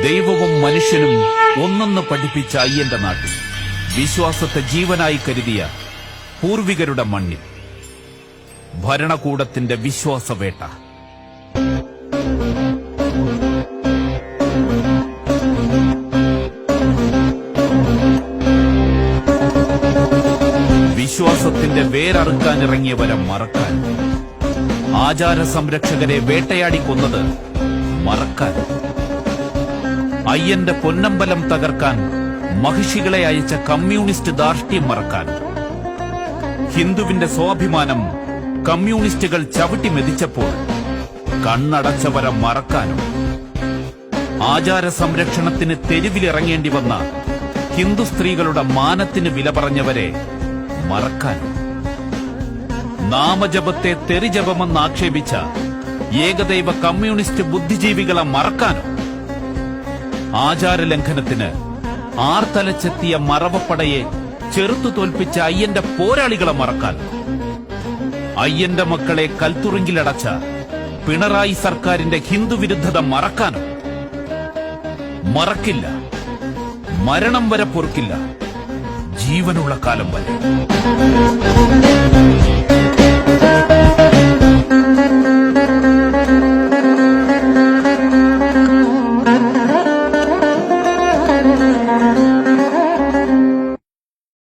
ദൈവവും മനുഷ്യനും ഒന്നെന്ന് പഠിപ്പിച്ച അയ്യന്റെ നാട്ടിൽ വിശ്വാസത്തെ ജീവനായി കരുതിയ പൂർവികരുടെ മണ്ണിൽ ഭരണകൂടത്തിന്റെ വിശ്വാസവേട്ട. വിശ്വാസത്തിന്റെ വേരറുക്കാനിറങ്ങിയവരെ മറക്കാൻ, ആചാര സംരക്ഷകരെ വേട്ടയാടി കൊന്നത് മറക്കാൻ, അയ്യന്റെ പൊന്നമ്പലം തകർക്കാൻ മഹിഷികളെ അയച്ച കമ്മ്യൂണിസ്റ്റ് ധാർഷ്ട്യം മറക്കാൻ, ഹിന്ദുവിന്റെ സ്വാഭിമാനം കമ്മ്യൂണിസ്റ്റുകൾ ചവിട്ടി മെതിച്ചപ്പോൾ കണ്ണടച്ചവരെ മറക്കാനും, ആചാര സംരക്ഷണത്തിന് തെരുവിലിറങ്ങേണ്ടി വന്ന ഹിന്ദു സ്ത്രീകളുടെ മാനത്തിന് വില പറഞ്ഞവരെ മറക്കാനും, നാമജപത്തെ തെറിജപമെന്ന് ആക്ഷേപിച്ച ഏകദൈവ കമ്മ്യൂണിസ്റ്റ് ബുദ്ധിജീവികളെ മറക്കാനും, ആചാരലംഘനത്തിന് ആർത്തലച്ചെത്തിയ മറവപ്പടയെ ചെറുത്തു തോൽപ്പിച്ച അയ്യന്റെ പോരാളികളെ മറക്കാൻ, അയ്യന്റെ മക്കളെ കൽത്തുറുങ്കിലടച്ച പിണറായി സർക്കാരിന്റെ ഹിന്ദുവിരുദ്ധത മറക്കാനും മറക്കില്ല. മരണം വരെ പൊറുക്കില്ല, ജീവനുള്ള കാലം വരെ.